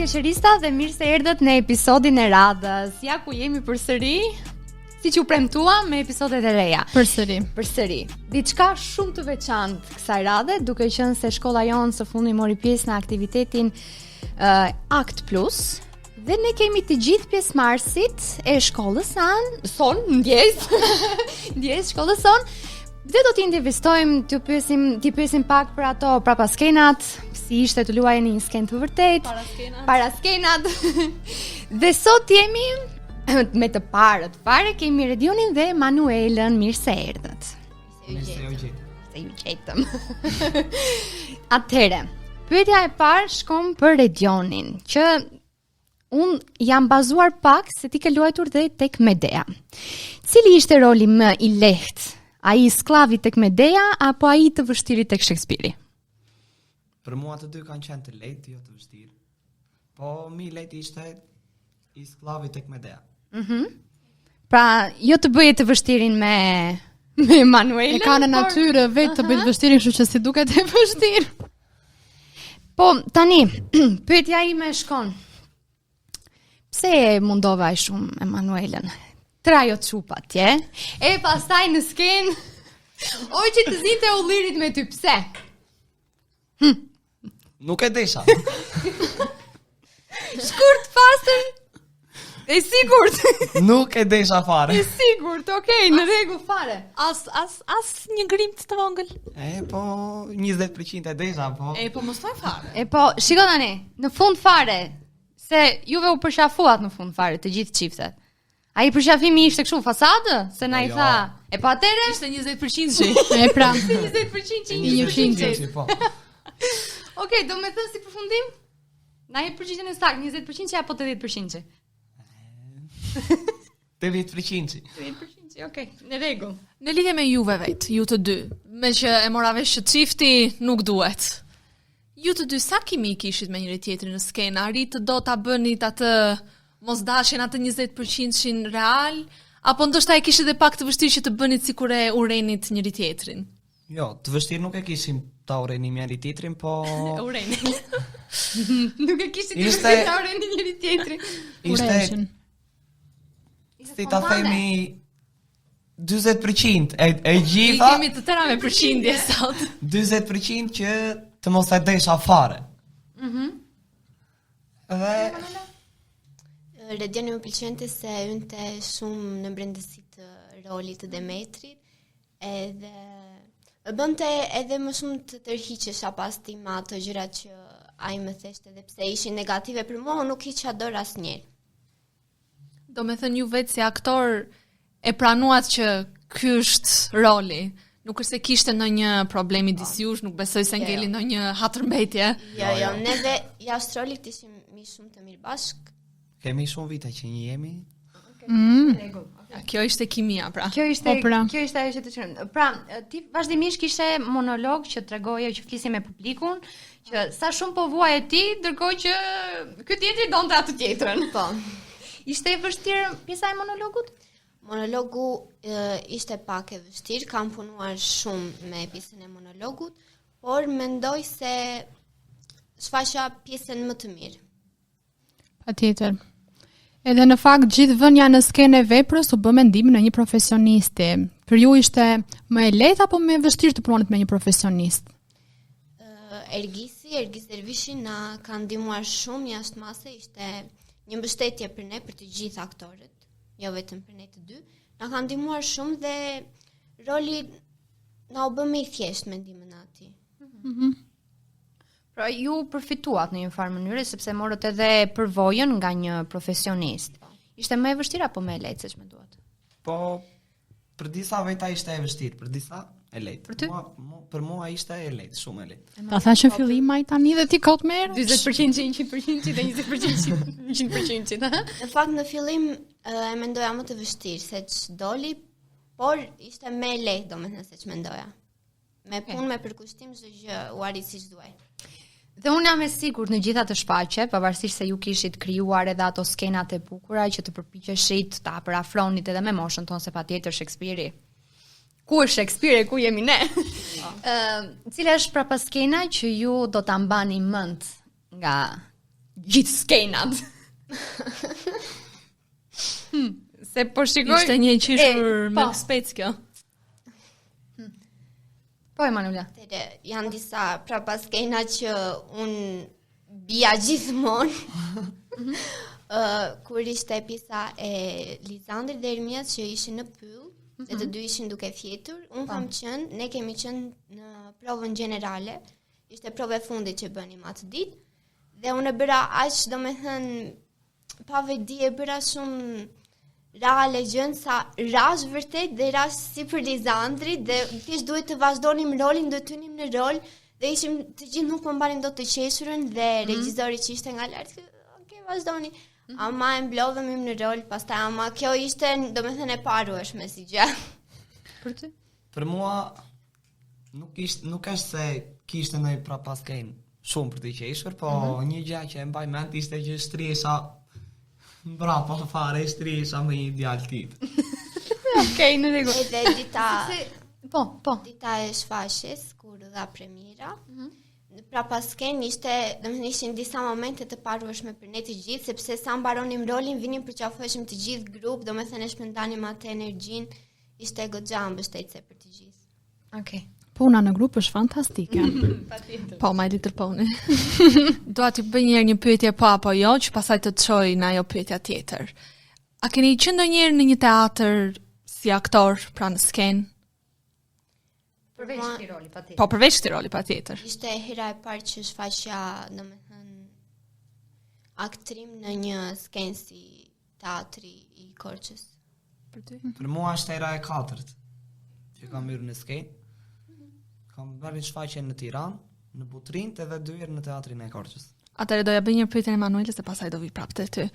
Shesherista dhe mirë se erdhët në episodin e radhës. Ja ku jemi përsëri, siç u premtuam me episodet e reja. Përsëri. Diçka shumë të veçantë kësaj radhe, duke qenë se shkolla jonë së fundi mori pjesë në aktivitetin Act Plus. Dhe ne kemi të gjithë pjesëmarrësit e shkollës ndjes shkollës son. Dhe do t'i investojmë, t'i pyesim pak për ato prapaskenat, si ishte të luajeni një skenë të vërtet, para skenat. Dhe sot jemi me të parët fare, kemi Redionin dhe Manuelën. Mirë se erdhët. Se ju gjetëm. Atëhere, pyetja e parë shkon për Redionin, që unë jam bazuar pak se ti ke luajtur dhe tek Medea. Cili ishte roli më i lehtë? Ai sklavi tek Medea apo ai të vështiri tek Shakespeare? Për mua të dy kanë qenë të lehtë, jo të vështirë. Po mi lehtë ishte i sklavi tek Medea. Pra, jo të bëje të vështirin me Manuelën. E ka në natyrë vetë të bëjë të vështirin, kështu që si duket e vështirë. Po, tani, pyetja ime shkon. Pse e mundova aq shumë Emanuelën? Trajo çupa tje. E pastaj në skenë, oj që të zinte ullirit me ty, pse? Nuk e desha. Shkurt, pastër, e sigurt. Nuk e desha fare. E sigurt, okej, në rregull fare. As një grimt të vogël. Po 20% e desha, po. Po mos thoj fare. Po, shiko tani, në fund fare, se juve u përshafuat në fund fare të gjithë çiftet. Ai përshafimi ishte kështu fasadë, se na i tha. E po atëre ishte 20%. E pra, 20% 100%. Po. Okej, do me thënë si përfundim? Na e përgjigjen e saktë, 20% apo 80%? 80%. 80%, okej, në rregull. Në lidhje me juve vetë, ju të dy, me që e mora vesh që çifti nuk duhet. Ju të dy sa kimi kishit me njëri tjetrin në skenë? Arrit do ta bënit atë mos dashin atë 20% real, apo ndoshta e kishit edhe pak të vështirë që të bënit sikur e urenit njëri tjetrin? Jo, të vështirë nuk e kishim ta urenim njëri tjetrin, po Urenin. Nuk e kishit të Ishte- vështirë ta urenin njëri tjetrin. ishte si ta themi 40% e gjitha, I kemi të tëra me përqindje sot. 40% që të mos e desha fare. Dhe Redioni më pëlqente se ynte shumë në brendësi të rolit të Demetrit, edhe më bënte edhe më shumë të tërhiqesha pas tima ato gjërat që ai më theshte, edhe pse ishin negative për mua, unë nuk hiqa dorë asnjëherë. Do me thënë ju vetë si aktor e pranuat që ky është roli. Nuk është se kishte ndonjë problemi disjush, nuk besoj se ngeli ndonjë hatërmbetje. Jo, neve jashtë rolit ishim shumë të mirë bashkë. kemi shumë vite që një jemi. Kjo ishte kimia, pra. Kjo ishte ajo që të çon. Pra, ti vazhdimisht kishe monolog që tregoje që flisi me publikun, që sa shumë po vuaje ti, ndërkohë që ky tjetri donte atë tjetrën. Po. Ishte e vështirë pjesa e monologut? Monologu ishte pak e vështirë, kam punuar shumë me pjesën e monologut, por mendoj se shfaqja pjesën më të mirë. Patjetër. Edhe në fakt gjithë vënia në skenë e veprës u bë mendim në një profesionisti. Për ju ishte më e lehtë apo më e vështirë të punonit me një profesionist? Ergis Dervishi na ka ndihmuar shumë jashtë mase, ishte një mbështetje për ne, për të gjithë aktorët, jo vetëm për ne të dy. Na ka ndihmuar shumë dhe roli na u bë më i thjeshtë me ndihmën e atij. Pra ju përfituat në një farë mënyrë sepse morët edhe përvojën nga një profesionist. Ishte më e vështirë apo më e lehtë siç menduat? Po për disa veta ishte e vështirë, për disa e lehtë. Për ty? Për mua ishte e lehtë, shumë e lehtë. Ta thash në fillim ai tani dhe ti kot merr. 40%, 100% dhe 20%, 100%. Në fakt në fillim e mendoja më të vështirë se ç'doli, por ishte më e lehtë domethënë se ç'mendoja. Me punë, me përkushtim, çdo gjë u arrit siç duhej. Dhe unë jam e sigurt në gjitha të shfaqe, pavarësisht se ju kishit krijuar edhe ato skenat e bukura që të përpiqeshit ta përafronit edhe me moshën tonë, se patjetër Shakespeare. Ku është Shakespeare, ku jemi ne? Cila është prapa skena që ju do ta mbani mend nga gjithë skenat. Se po shikoj... Ishte një qishur me spec kjo. Po, Emanuela. Janë disa prapa skena që unë bia gjithmonë. Kur ishte pjesa e Lizandrit dhe Ermias që ishin në pyll, dhe të dy ishin duke fjetur, unë kam qenë, ne kemi qenë në provën gjenerale, ishte prove fundit që bënim atë ditë, dhe unë e bëra aq, domethënë, pa vedi e bëra shumë reale gjënë sa rash vërtet dhe rash si për Lizandrit dhe thjesht duhet të vazhdonim rolin, do të hynim në rol dhe ishim të gjithë nuk më mbanin dot të qeshurën dhe regjizori që ishte nga lart, okay, vazhdoni. Ama e mblodhëm në rol, pastaj ama kjo ishte domethënë e parueshme si gjë. Për ty? Për mua nuk është se kishte ndonjë prapasken shumë për të qeshur, po një gjë që e mbaj mend ishte që shtriesa brapa fare, shtriesa me një djalë tit. Okej, në rregull. Edhe dita Po. Dita e shfaqjes kur dha premiera. Pra pasken ishte, domethënë ishin disa momente të parueshme për ne të gjithë, sepse sa mbaronim rolin, vinim përqafoheshim të gjithë grup, domethënë e shpërndanim atë energjinë, ishte goxha mbështetëse për të gjithë. Okej. Puna në grup është fantastike. Po, My Little Pony. Dua t'ju bëj një pyetje po apo jo, që pastaj të çoj në ajo pyetja tjetër. A keni qenë ndonjëherë në një teatr si aktor, pra në skenë? Përveç këtij roli, patjetër. Po, përveç këtij roli, patjetër. Ishte hera e parë që shfaqja, domethënë, aktrim në një skenë si teatri i Korçës. Për ty? Për mua është era e katërt që kam hyrë në skenë. Kam bërë shfaqje në Tiranë, në Butrinë edhe 2 herë në teatrin e Korçës. Atëherë doja bëj një pyetje Emanueles dhe pastaj do vi prapë te ty.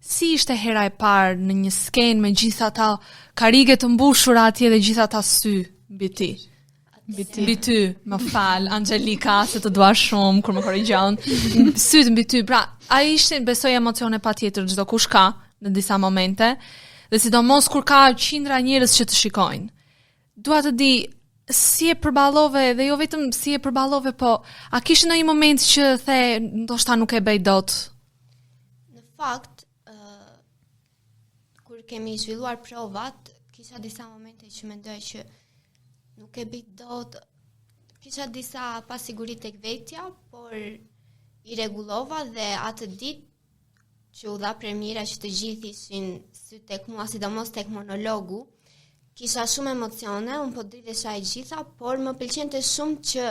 Si ishte hera e parë në një skenë me gjithë ata karige të mbushura atje dhe gjithë ata sy mbi ty? Mbi ty, më fal, Angelika, se të dua shumë kur më korrigjon. Syt mbi ty. Pra, ai ishte besoj emocione patjetër çdo kush ka në disa momente, dhe sidomos kur ka qindra njerëz që të shikojnë. Dua të di si e përballove dhe jo vetëm si e përballove, po a kishte ndonjë moment që the ndoshta nuk e bëj dot? Në fakt, kur kemi zhvilluar provat, kisha disa momente që mendoja që nuk e bëj dot, kisha disa pasiguri tek vetja, por i rregullova dhe atë ditë që u dha premiera që të gjithë ishin sy tek mua, sidomos tek monologu, kisha shumë emocione, unë po dridhesha e gjitha, por më pëlqente shumë që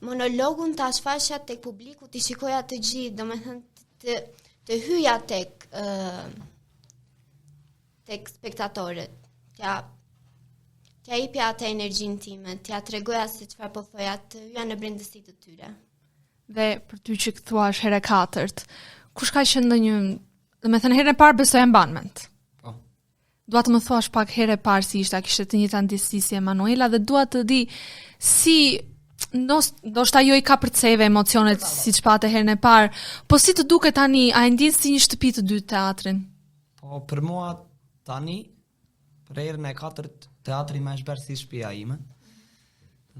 monologun ta shfaqja tek publiku, t'i shikoja të gjithë, domethënë të hyja tek spektatorët. T'ja jepja atë energjinë time, t'ja tregoja se çfarë po thoja, të hyja në brendësi të tyre. Dhe për ty që thuash herë e katërt, kush ka qenë ndonjë, domethënë herën e parë besoj e mban mend. Po. Dua të më thuash pak herë e parë si ishte, kishte të njëjtën ndjesi si Emanuela dhe dua të di si ndoshta jo i ka përceve emocionet siç pate herën e parë, po si të duket tani, a e ndjen si një shtëpi të dytë teatrin? Po për mua tani për herën e katërt teatri më është bërë si shtëpia ime.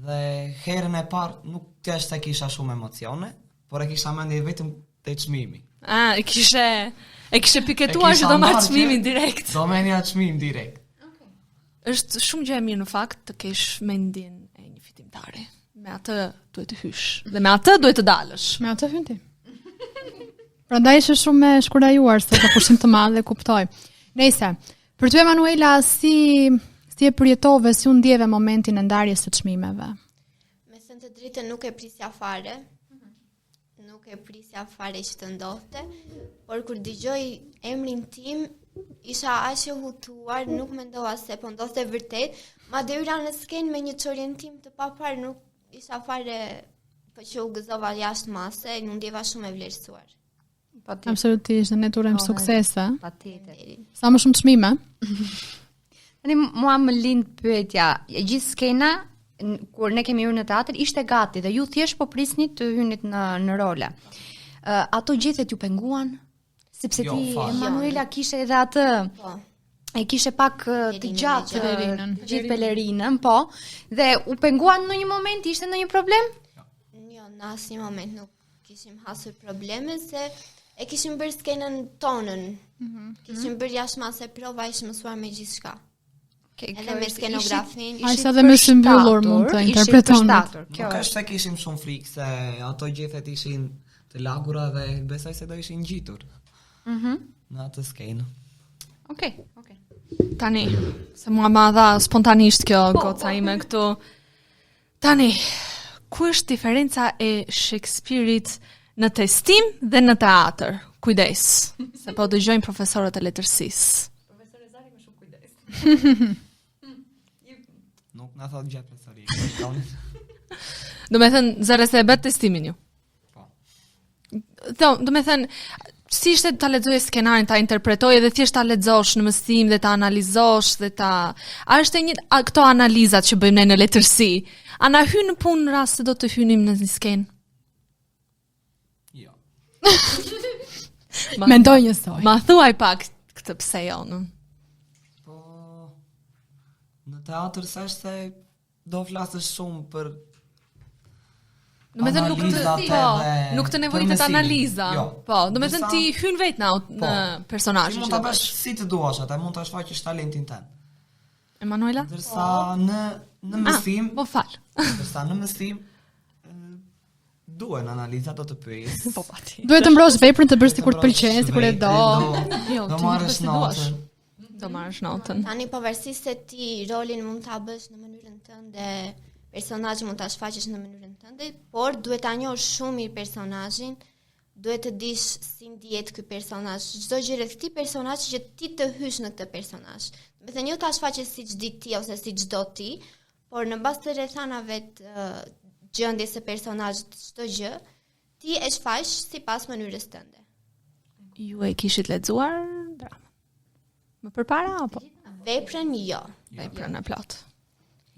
Dhe herën e parë nuk thjesht se kisha shumë emocione, por e kisha mendje vetëm te çmimi. E kishe piketuar që do marrë çmimin direkt. Do merrja çmim direkt. Okay. Është shumë gjë e mirë në fakt të kesh mendjen e një fitimtari. Me atë duhet të hysh dhe me atë duhet të dalësh. Me atë hyn ti. Prandaj është shumë e shkurajuar se ka pushim të madh dhe kuptoj. Nëse, për ty Emanuela si e përjetove, si u ndjeve momentin e ndarjes së çmimeve? Me thënë të drejtën nuk e prisja fare. Nuk e prisja fare që të ndodhte, por kur dëgjoj emrin tim, isha aq e hutuar, nuk mendova se po ndodhte vërtet, madje hyra në skenë me një çorientim të papar, nuk isha fare, po që u gëzova jashtë mase, nuk ndjeva shumë e vlerësuar. Absolutisht, ne turojmë suksese. Patjetër. Sa më shumë çmime. Tani mua më lind pyetja, e gjithë skena kur ne kemi hyrë në teatr ishte gati dhe ju thjesht po prisnit të hynit në role. Ato gjethet ju penguan? Sepse ti Emanuela kishe edhe atë e kishe pak të gjatë gjithë pelerinën, po. Dhe u penguan në një moment, ishte ndonjë problem? Jo, në asnjë moment nuk kishim hasur probleme se E kishim bërë skenën tonën. Kishim bërë jashtë mase prova, ishim mësuar me gjithçka. Edhe me skenografin. Aq edhe me së mbyllur mund të interpretoni. Nuk është se kishim shumë frikë se ato gjithet ishin të lagura dhe besoj se do ishin ngjitur. Në atë skenë. Okej. Tani, se mua ma dha spontanisht kjo goca ime këtu. Tani, ku është diferenca e Shakespeare-it në testim dhe në teatr? Kujdes, se po dëgjojnë profesorët e letërsisë. Profesor Zari më shumë kujdes. Nuk na thot gjë profesori. Do me thënë, zërë se e bet testimin ju. Po. Do me thënë, si ishte ta lexoje skenarin, ta interpretoje dhe thjesht ta lexosh në mësim dhe ta analizosh dhe ta... A është këto analizat që bëjmë ne në letërsi? A na hyn në punë në rast se do të hynim në një skenë? Jo. Mendoj njësoj. Ma thuaj pak këtë pse jo, në? Po, në teatr s'është se do flasësh shumë për Do me thënë nuk të nevojitet analiza. Jo. Po, do me thënë ti hyn vetë në personazhin. Ti mund ta bësh si të duash atë, mund ta shfaqësh talentin tënd. Emanuela? Ndërsa në mësim, Po fal. ndërsa në mësim duhen analiza, do të pyes. Po pati. Duhet të mbrosh veprën të bësh sikur të pëlqen, sikur e do. Jo, Do ti marrësh nuk notën. Do marrësh notën. Tani pavarësisht se ti rolin mund ta bësh në mënyrën tënde, personazhin mund ta shfaqësh në mënyrën tënde, por duhet ta njohësh shumë mirë personazhin, duhet të dish si ndihet ky personazh, çdo gjë rreth këtij personazhi që ti të hysh në këtë personazh. Do të thënë jo ta shfaqësh siç di ti ose siç do ti, por në bazë të rrethanave të gjendjes së personazhit, çdo gjë, ti e shfaq sipas mënyrës tënde. Ju e kishit lexuar dramën? Më përpara apo? Veprën jo. Veprën e plot.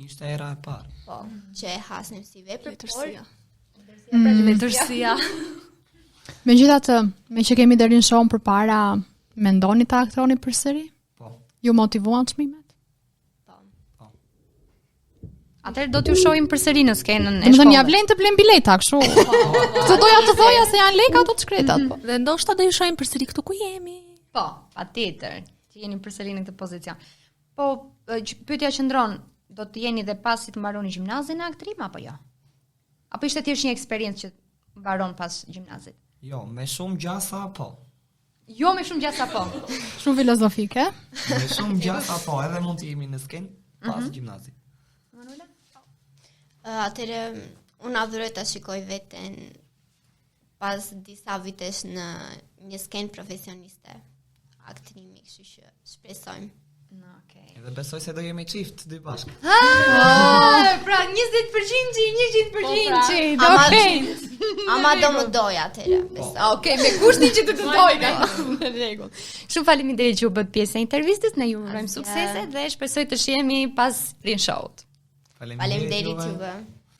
Ishte era e parë. Po, që e hasnim si vepër, Letërsia. por Letërsia. Megjithatë, me që kemi deri në show përpara, mendoni ta aktroni përsëri? Po. Ju motivuan çmimet? Atëherë do t'ju shohim përsëri në skenën e Do të thënë ja shkollës. vlen të blem bileta kështu. Këtë doja të thoja se janë lekë ato të shkretat, po. Dhe ndoshta do ju shohim përsëri këtu ku jemi. Po, patjetër. Që jeni përsëri në këtë pozicion. Po, pyetja qëndron, do të jeni dhe pasi të mbaroni gjimnazin në aktrim apo jo? Apo ishte thjesht një eksperiencë që mbaron pas gjimnazit? Jo, me shumë gjasa po. Jo me shumë gjasa po. Shumë filozofike. Me shumë gjasa po, edhe mund të jemi në skenë pas gjimnazit. atëre unë adhuroj ta shikoj veten pas disa vitesh në një skenë profesioniste aktrimi, kështu që shpresojmë. Okej. Edhe besoj se do jemi çift dy bashkë. Pra 20% 100%. Ama, Okej. ama do më doj atëre. Okej, me kushtin që të dojnë. Në rregull. Shumë faleminderit që u bët pjesë e intervistës, ne ju urojmë suksese dhe shpresoj të shihemi pas Rin Show-t. Faleminderit juve.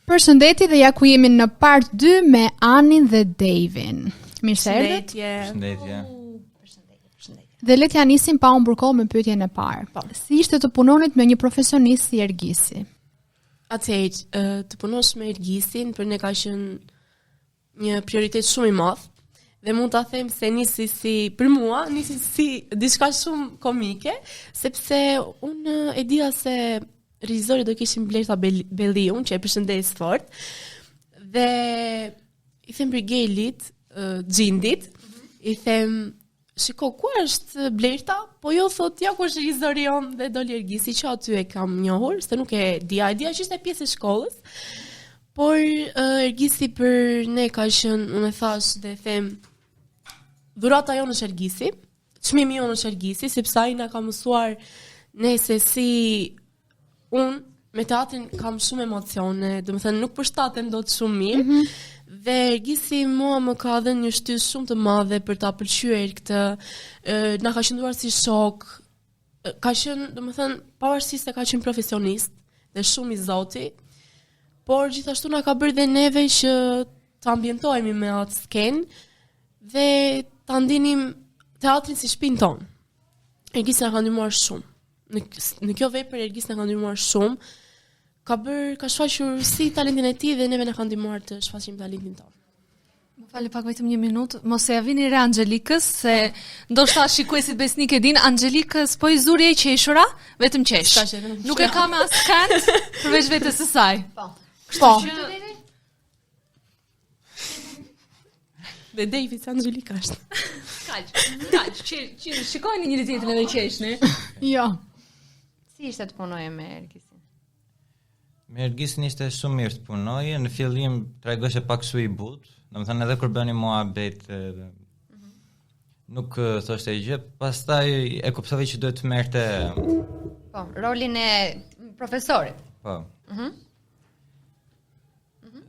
Përshëndetje dhe ja ku jemi në part 2 me Anin dhe Davin. Mirë se erdhët. Shëndetje. Dhe le t'ja nisim pa humbur kohë me pyetjen e parë. Si ishte të punonit me një profesionist si Ergisi? Atëherë, të punosh me Ergisin për ne ka qenë një prioritet shumë i madh dhe mund ta them se për mua nisi si diçka shumë komike, sepse unë e dija se regjizori do kishim Blerta Belliun, që e përshëndes fort, dhe i them Brigelit, Xhindit, i them shiko, ku është Blerta? Po jo, thot, ja ku është regjizori jon dhe doli Ergisi, që aty e kam njohur, se nuk e dija që ishte pjesë e shkollës. Por Ergisi për ne ka qenë, unë e thash dhe them, dhurata jonë është Ergisi, çmimi jonë është Ergisi, sepse ai na ka mësuar ne se si unë me teatrin kam shumë emocione, do të thënë nuk përshtatem dot shumë mirë. Dhe Ergisi mua më ka dhënë një shtys shumë të madhe për ta pëlqyer këtë, na ka qenuar si shok, ka qenë, do të thënë, pavarësisht se ka qenë profesionist dhe shumë i zoti, por gjithashtu na ka bërë dhe neve që të ambientohemi me atë skenë dhe ta ndinim teatrin si shtëpinë tonë. Ergisi na ka ndihmuar shumë. Në kjo vepër Ergisi na ka ndihmuar shumë. Ka shfaqur si talentin e tij dhe neve na ka ndihmuar të shfaqim talentin tonë. Fali pak vetëm 1 minutë, mos e vini re Angjelikës, se ndoshta shikuesit besnik e din, Angjelikës po i zuri e qeshura, vetëm qesh. Nuk e ka me as kënd, përveç vetes së saj. Po. Dhe David Angelika është. Kaq, shikojni njëri tjetrin edhe qeshni. Jo. Si ishte të punoje me Ergisin? Me Ergisin ishte shumë mirë të punoje, në fillim tregoshe pak su i butë, domethënë edhe kur bëni muhabet nuk thoshte gjë, pastaj e kuptova që duhet të merrte rolin e profesorit. Po.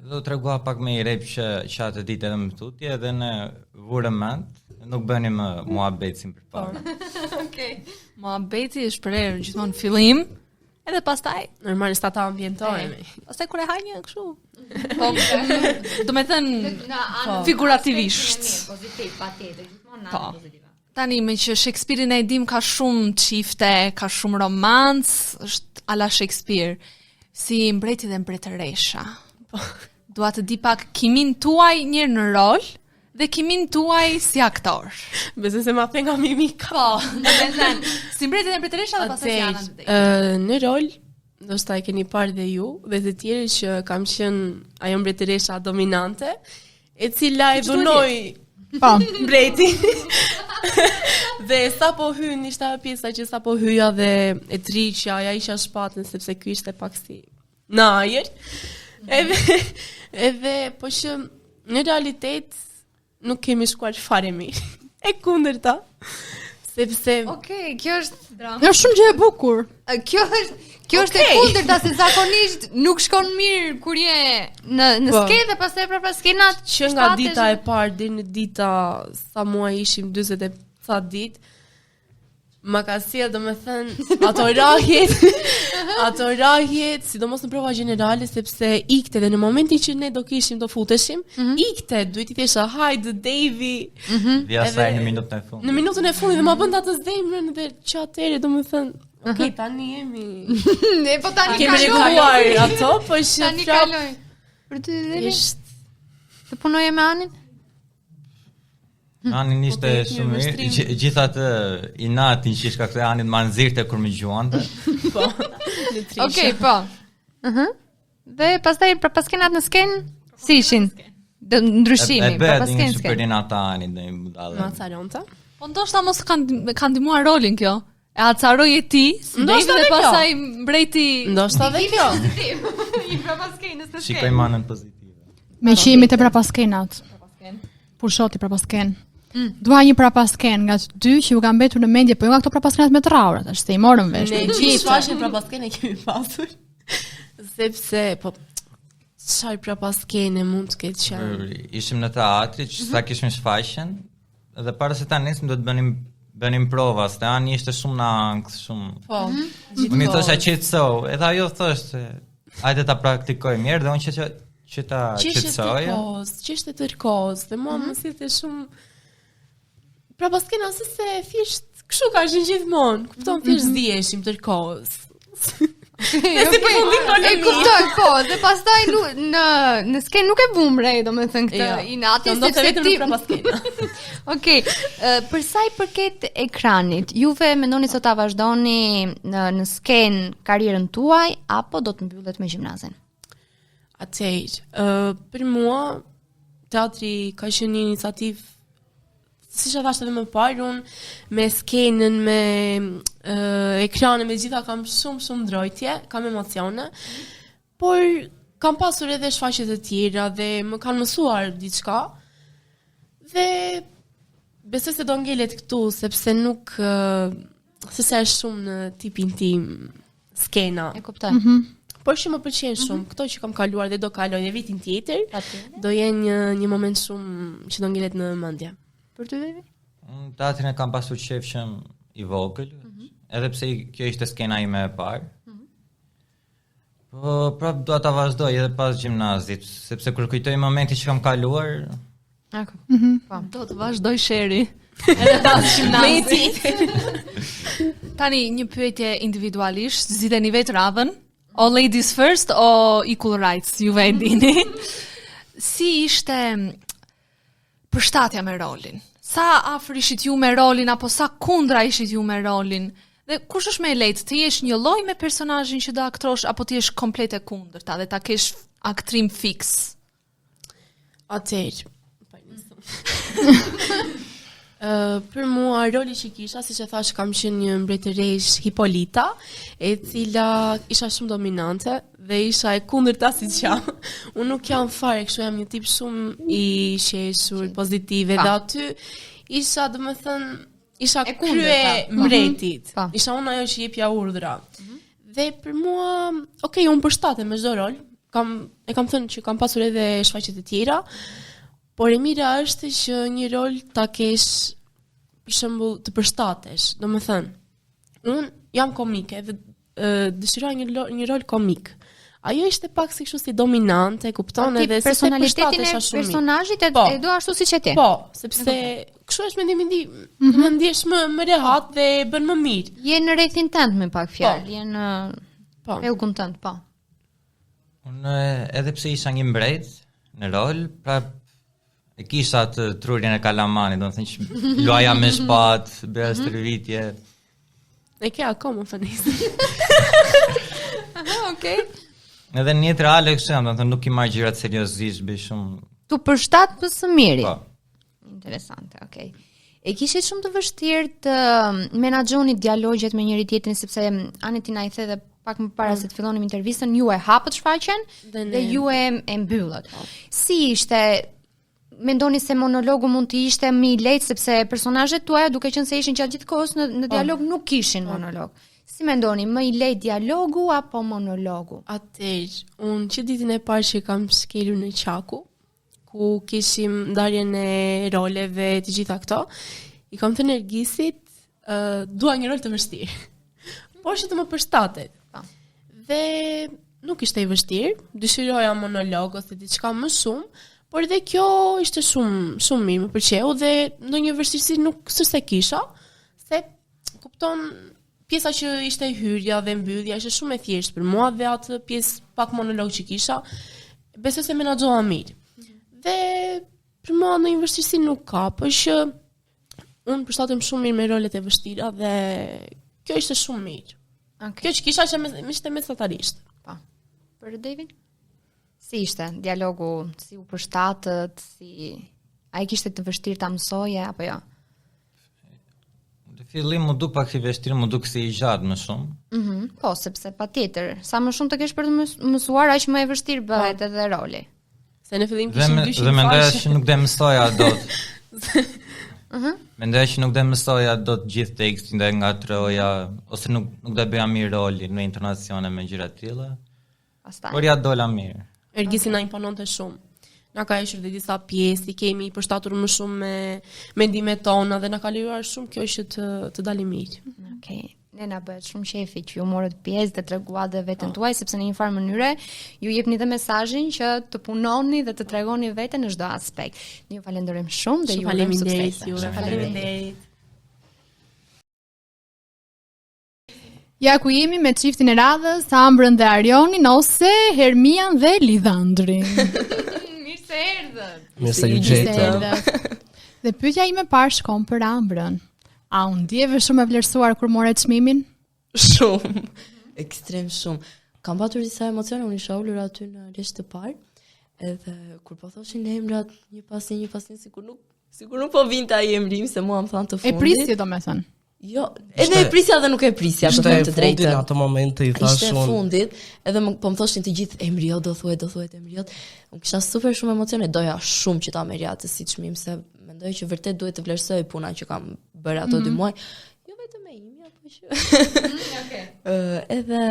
Do tregova pak me i rep që atë ditë edhe më tutje edhe në vurëm mend, nuk bënim muhabet si përpara. Okej. Muhabeti është për erë gjithmonë fillim, edhe pastaj Normal stata ambientore. pastaj kur e ha një kështu. Po, do me thënë figurativisht. Pozitiv, patjetër, gjithmonë Po. pozitive. Tani me që Shakespeare-in e dim ka shumë çifte, ka shumë romancë, është ala Shakespeare, si mbreti dhe mbretëresha. Dua të di pak kimin tuaj njërë në rol dhe kimin tuaj si aktor. Besoj se ma the nga mimika. Po, do të thënë, si mbreti dhe mbretëresha dhe pastaj si Ana dhe Në rol, ndoshta e keni parë dhe ju, dhe të tjerë që kam qenë ajo mbretëresha dominante, e cila e dhunoi Po. mbretin. Dhe sa po hyn, ishte pjesa që sa po hyja dhe e triqja, ja isha shpatën sepse ky ishte pak si në ajër. Edhe po që në realitet nuk kemi shkuar fare mirë. E kundërta. Sepse Okej, kjo është drama. Është shumë gjë e bukur. Kjo është e kundërta se zakonisht nuk shkon mirë kur je në Po. skenë dhe pastaj prapa skenat që nga dita e parë deri në dita sa muaj ishim 40 e ca ditë, ma ka sjell domethënë ato rahjet, sidomos në prova gjenerale, sepse ikte dhe në momentin që ne do kishim do futeshim, ikte, duhet i thesha hajde Davy. Vja saj në minutën e fundit. Në minutën e fundit dhe ma bën atë zemrën dhe që atëherë domethënë, okay, tani jemi Ne po tani kemi rregulluar ato, po që Tani prap kaloj. Për ty dhe është të punoje me Anin? Anin ishte Po, shumë me mirë, shtrim. gjithatë inatin që ishka këtë Anin ma nëzirte kur më gjuante. po. Në trisha. Okej, po. Dhe pastaj pas skenat në skenë si ishin? Ndryshimi, E bëhet pas një skenë skenë. superinata Anin dhe një budale. Macaronta. Po ndoshta mos kanë ndihmuar rolin kjo. E acaroj e ti, Ndoshta dhe dhe kjo. pastaj mbreti Ndoshta dhe kjo. I prapa skenës në Shikoj manën pozitive. Me që jemi të prapaskenat. Pushoti prapasken. Dua një prapasken nga të dy që ju ka mbetur në mendje, po jo nga këto prapaskenat me traurat, është se i morën vesh. Ne gjithë shfaqen prapaskene kemi pasur. Sepse, po, çfarë prapaskene mund të ketë qenë? Ishim në teatri, që sa kishim shfaqjen, dhe para se ta nisim do të bënim prova, se Ani ishte shumë në ankth, shumë. Po, Unë i thosha qetëso, edhe ajo thoshte, hajde ta praktikojmë mirë dhe unë që ta qetësoja. Ç'ishte tërkohës, dhe mua më sillte shumë prapaskena se thjesht kështu ka qenë gjithmonë, kupton, thjesht ziheshim tërkohës. E kuptoj, po, dhe pastaj në skenë nuk e bum re, domethënë këtë Jo, inatin do të vetëm ti. në prapaskena. Okej, për sa i përket ekranit, juve mendoni se ta vazhdoni në skenë karrierën tuaj apo do të mbyllet me gjimnazin? Atëherë, për mua teatri ka qenë një iniciativë, siç e thash edhe më parë, unë me skenën, me ekranin, me gjitha kam shumë ndrojtje, kam emocione, por kam pasur edhe shfaqje të tjera dhe më kanë mësuar diçka. Dhe besoj se do ngelet këtu sepse nuk se është shumë në tipin tim skena. E kuptoj. Por që më pëlqen shumë, këto që kam kaluar dhe do kaloj dhe vitin tjetër, do jenë një moment shumë që do ngelet në mendje. Për ty Devi? Unë teatrin e kam pasur qefshëm i vogël, edhe pse kjo ishte skena ime e parë. Po prap dua ta vazhdoj edhe pas gjimnazit, sepse kur kujtoj momentin që kam kaluar, do të vazhdoj sheri. Edhe pas gjimnazit. Tani një pyetje individualisht, zgjidheni vetë radhën. O ladies first o equal rights, juve e dini. Si ishte përshtatja me rolin? Sa afër ishit ju me rolin, apo sa kundra ishit ju me rolin? Dhe kush është më e lehtë, të jesh një lloj me personazhin që do aktrosh, apo të jesh komplet e kundërta dhe ta kesh aktrim fiks? Atëherë, për mua roli që kisha, siç e thash, kam qenë një mbretëresh Hipolita, e cila isha shumë dominante dhe isha e kundërta siç jam. Unë nuk jam fare kështu, jam një tip shumë i qeshur, pozitive dhe aty isha, domethënë, isha krye mbretit. Isha unë ajo që jepja urdhra. Dhe për mua, unë përshtatem me çdo rol. E kam thënë që kam pasur edhe shfaqjet e tjera, por e mira është që një rol ta kesh, për shembull, të përshtatesh. Domethënë, unë jam komike dhe dëshiroj një rol komik. Ajo ishte pak si kështu si dominante, kupton, edhe se personalitetin e personazhit e do ashtu siç e ti. Po, sepse kështu është mendimi im, më ndjesh më rehat dhe bën më mirë. Je në rrethin tënd me pak fjalë, je në rrugën tënd, po. Unë edhe pse isha një mbret në rol, pra e kisha të trurjen e Kalamani, do të thënë që luaja me shpatë, bëra stërvitje. E ke akoma fanisë. Okej. Edhe në jetë reale kështu jam, do të thënë nuk i marr gjërat seriozisht, bëj shumë. Tu përshtat më së miri. Po. Interesante, okay. E kishit shumë të vështirë të menaxhoni dialogjet me njëri tjetrin, sepse Aneti na i the dhe pak më para se të fillonim intervistën, ju e hapët shfaqjen dhe ju e mbyllët. Si ishte? Mendoni se monologu mund të ishte më i lehtë sepse personazhet tuaja, duke qenë se ishin gjatë gjithë kohës në dialog, nuk kishin monolog. Si mendoni, më i lehtë dialogu apo monologu? Atëherë, unë që ditën e parë që kam skelur në Qaku, ku kishim ndarjen e roleve të gjitha këto, i kam thënë Ergisit, dua një rol të vështirë, por që të më përshtatet. Dhe nuk ishte i vështirë, dëshiroja monolog ose diçka më shumë, por dhe kjo ishte shumë mirë, më pëlqeu dhe ndonjë vështirësi nuk s'e kisha, se kupton pjesa që ishte hyrja dhe mbyllja ishte shumë e thjeshtë për mua dhe atë pjesë pak monolog që kisha, besoj se menaxhova mirë. Dhe për mua ndonjë vështirësi nuk ka, por që unë përshtatem shumë mirë me rolet e vështira dhe kjo ishte shumë mirë. Kjo që kisha që ishte mesatarisht. Po. Për David? Si ishte dialogu, si u përshtatët, a i kishte të vështirë ta mësoje apo jo? Në fillim më duk pak i vështirë, më duk si i gjatë më shumë. Po, sepse patjetër, sa më shumë të kesh për të mësuar, aq më e vështirë bëhet edhe roli. Se në fillim kishim dyshim dhe mendoja që nuk dhe mësoja dot. Mendoja që nuk dhe mësoja dot gjithë tekstin dhe nga troja, ose nuk dhe bëja mirë rolin në intonacione me gjëra të tilla. Por ja dola mirë. Ergisi na impononte shumë. Na ka hequr dhe disa pjesë, kemi përshtatur më shumë me mendimet tona dhe na ka lejuar shumë kjo që të dalim mirë. Okej. Ne na bëhet shumë qefi që ju morët pjesë dhe treguat veten tuaj, sepse në një farë mënyre ju jepni dhe mesazhin që të punoni dhe të tregoni veten në çdo aspekt. Ne ju falenderojmë shumë dhe ju urojmë sukses. Faleminderit. Ja ku jemi me çiftin e radhës, Ambrën dhe Arionin ose Hermian dhe Lidhandrin. Mirë se erdhët. Mirë se ju gjetëm. Dhe pyetja ime parë shkon për Ambrën. A u ndjeve shumë e vlerësuar kur more çmimin? Shumë. Ekstrem shumë. Kam patur disa emocione, unë isha ulur aty në lesh të parë, edhe kur po thoshin emrat një pas një sikur nuk po vinte ai emri im, se mua më thanë të fundit. E prisje domethënë. Jo, edhe e prisja dhe nuk e prisja, për të drejtën. Ishte në atë moment i thashun. Ishte fundit, edhe po më thoshin të gjithë emriot, do thuhet emriot. Unë kisha super shumë emocione, doja shumë që ta merja atë si çmim, se mendoj që vërtet duhet të vlerësoj puna që kam bërë ato 2 muaj. Jo vetëm me imja, po që. Edhe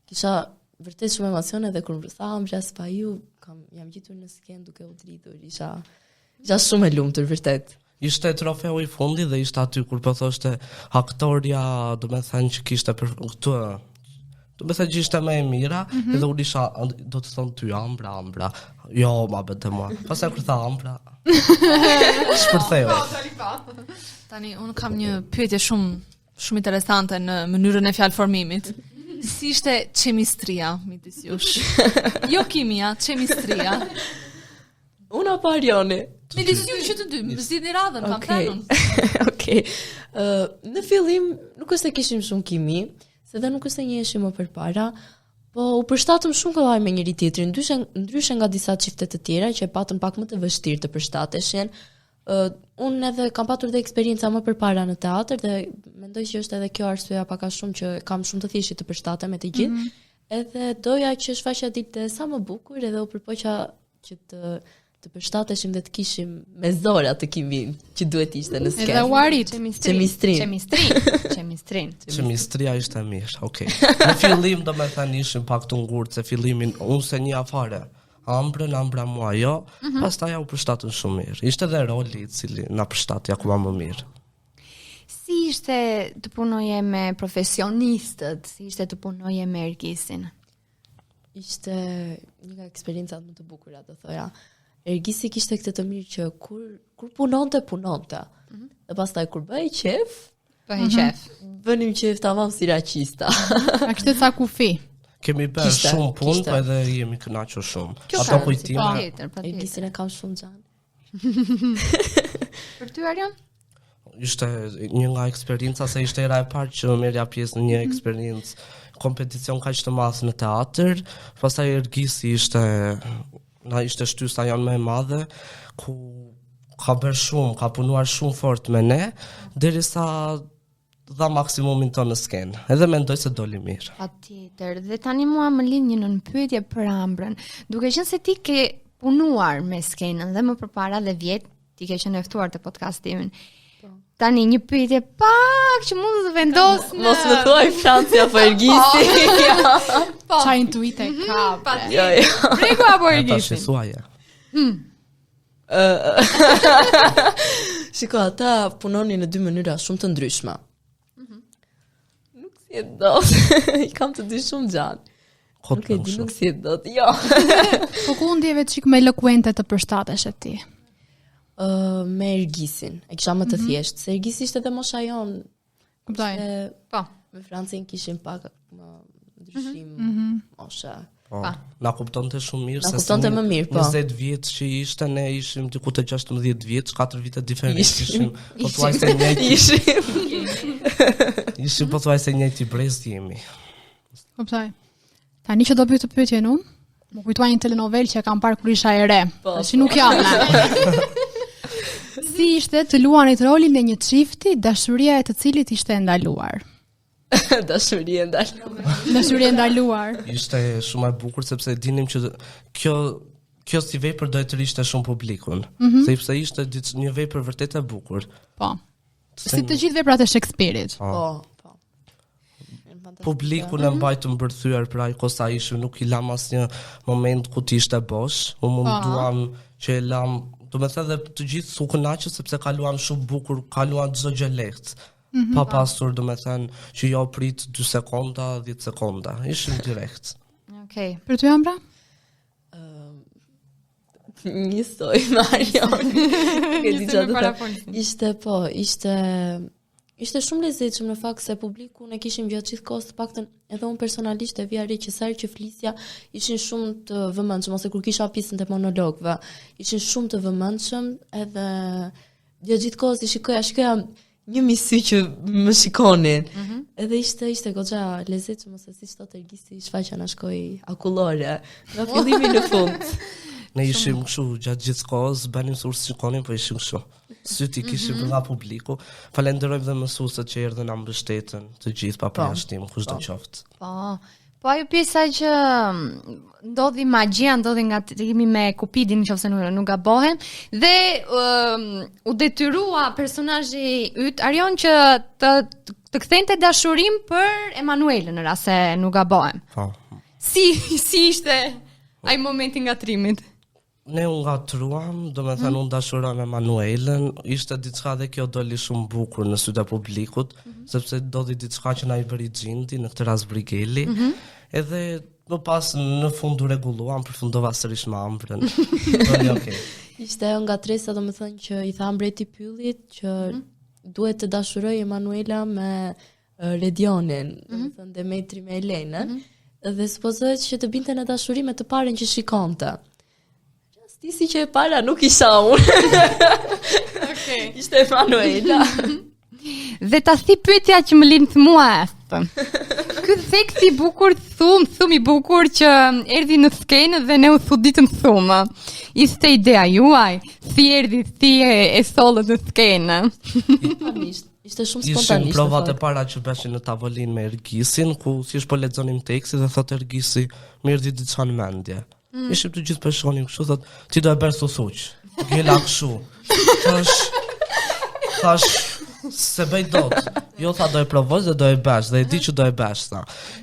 kisha vërtet shumë emocione dhe kur më thaam vlas pa ju, jam gjitur në skenë duke u dritur, isha shumë e lumtur vërtet. Ishte trofeu i fundit dhe ishte aty kur po thoshte aktoria, do me thënë që kishte për këtë, do me thënë që ishte me e mira, edhe unë isha, do të thonë ty, Ambra, jo, ma bete mua, pastaj kur tha Ambra, shpërtheu. Tani, unë kam një pyetje shumë interesante në mënyrën e fjalëformimit. Si ishte qemistria midis jush? Jo kimia, qemistria. Unë apo Arioni? Midis ju që të dy, më zgjidhni radhën, kam thënë. Okej. Në fillim nuk është se kishim shumë kimi, se dhe nuk është se njiheshim më përpara, po u përshtatëm shumë kollaj me njëri tjetrin, ndryshe nga disa çifte të tjera që e patën pak më të vështirë të përshtateshin. Unë edhe kam patur dhe eksperienca më përpara në teatr dhe mendoj që është edhe kjo arsyeja pak a shumë që kam shumë të thjeshtë të përshtatem me të gjithë. Edhe doja që shfaqja dilte sa më bukur edhe u përpoqja që të përshtateshim dhe të kishim me zora të kimin që duhet ishte në skenë. Edhe u arrit Qemistria ishte mirë, okay. Në fillim domethënë ishim pak të ngurtë, se fillimin unë se një afare. Ambra mua jo, pastaj u përshtatën shumë mirë. Ishte edhe roli I cili na përshtatja akoma më mirë. Si ishte të punoje me profesionistët? Si ishte të punoje me Ergisin? Ishte një nga eksperiencat më të bukura, do thoja. Ergisi kishte këtë të mirë që kur punonte. Dhe pastaj kur bëhej qef, bënim qef tamam si raqista. A kishte ca kufi? Kemi bërë shumë punë, po edhe jemi kënaqur shumë. Ato kujtime. Ergisin e kam shumë xhan. Për ty Arion? Ishte një nga eksperienca, se ishte era e parë që merja pjesë në një eksperiencë kompeticion kaq të madh në teatr. Pastaj Ergisi ishte shtysa janë më e madhe, ku ka bërë shumë, ka punuar shumë fort me ne, derisa dha maksimumin tonë në skenë. Edhe mendoj se doli mirë. Patjetër. Dhe tani mua më lind një nënpyetje për Ambrën. Duke qenë se ti ke punuar me skenën dhe më përpara dhe vjet ti ke qenë e ftuar te podcastimin. Tani një pyetje pak që mund të vendos në... Mos më thuaj Francia po Ergisi. Qa intuite ka. Prego apo Ergisi? Tash thuaje. Shiko, ata punonin në dy mënyra shumë të ndryshme. Nuk si e dot. I kam të dy shumë gjanë. Nuk si e dot, jo. Po ku ndjeve çik më elokuente të përshtatesh e ti? Me Ergisin. E kisha më të thjeshtë, se Ergisi ishte dhe mosha jonë. Kuptoj. Po. Me Francin kishim pak më ndryshim mosha. Po. Na kuptonte shumë mirë, se kuptonte më mirë, po. 20 vjet që ishte, ne ishim diku të 16 vjeç, 4 vite diferencë ishim. Pothuajse njëjtë. Ishim pothuajse njëjtë brez jemi. Kuptoj. Tani që do bëj të pyetjen unë, më kujtuar një telenovel që kam parë kur isha e re. Tash nuk jam. Si ishte të luanit rolin e një çifti, dashuria e të cilit ishte ndaluar? Dashuria e ndaluar. Ishte shumë e bukur, sepse dinim që kjo si vepër do të rishte shumë publikun, sepse ishte një vepër vërtet e bukur. Po. Si të gjithë veprat e Shakespeare-it. Po. Publikun e mbajtë mbërthyer për ai kosa ishim, nuk I lam asnjë moment ku ti ishte bosh. Unë munduam që e lam, do të thënë të gjithë u kënaqën sepse kaluan shumë bukur, kaluan çdo gjë lehtë. Pa pasur, do të thënë që jo prit 2 sekonda, 10 sekonda. Ishim direkt. Okej. Për ty Ambra? Njësoj Marion. Ishte shumë lezetshëm në fakt se publiku ne kishim gjatë gjithë kohës, paktën edhe unë personalisht e vija re që sa herë që flisja ishin shumë të vëmendshëm, ose kur kisha pjesën te monologëve, ishin shumë të vëmendshëm, edhe gjatë gjithë kohës I shikoja një misy që më shikonin. Edhe ishte goxha lezetshëm, ose siç thotë Ergisi, shfaqja na shkoi akullore nga fillimi në fund. Ne ishim kështu gjatë gjithë kohës, bënim sur shikonin, po ishim kështu. Syti kishim nga publiku. Falenderojmë dhe mësuesët që erdhën na mbështetën, të gjithë pa përjashtim, kushdo qoftë. Po ajo pjesa që ndodhi magjia, ndodhi nga trimi me Kupidin, nëse nuk gabohem, dhe u detyrua personazhi yt Arion që të kthente dashurim për Emanuelën në rast se nuk gabohem. Po. Si ishte ai momenti nga trimit? Ne unë gatruam, do me thënë unë dashuram Emanuelën, ishte diçka dhe kjo doli shumë bukur në sytë e publikut, sepse doli diçka që na I bëri Xhindi, në këtë rast Brigeli, edhe më pas në fund u rregulluam, përfundova sërish me Ambrën. Doli okay. Ishte ajo ngatresa, do me thënë që I tha mbreti Pyllit që duhet të dashuroj Emanuela me Redionin, do me thënë Demetri me Elenën, dhe supozohet që të binte në dashuri me të parën që shikonte. Stisi që e para nuk isha unë. Okej. Ishte Emanuela. Dhe ta thi pyetja që më lind mua është. Ky seksi i bukur thum i bukur që erdhi në skenë dhe ne u thuditëm thumë. Ishte ideja juaj? Si erdhi, si e sollët në skenë? Ishte shumë Ishin spontanisht. provat e para që beshin në tavolinë me Ergisin, ku si po lexonim tekstin dhe thot Ergisi, më erdhi diçka në mendje. Ishim të gjithë po shonim kështu, thot, ti do e bërë thuç. Gjela kështu. Thash se bëj dot. Jo tha do e provoj dhe do e bash, dhe e di që do e bash tha.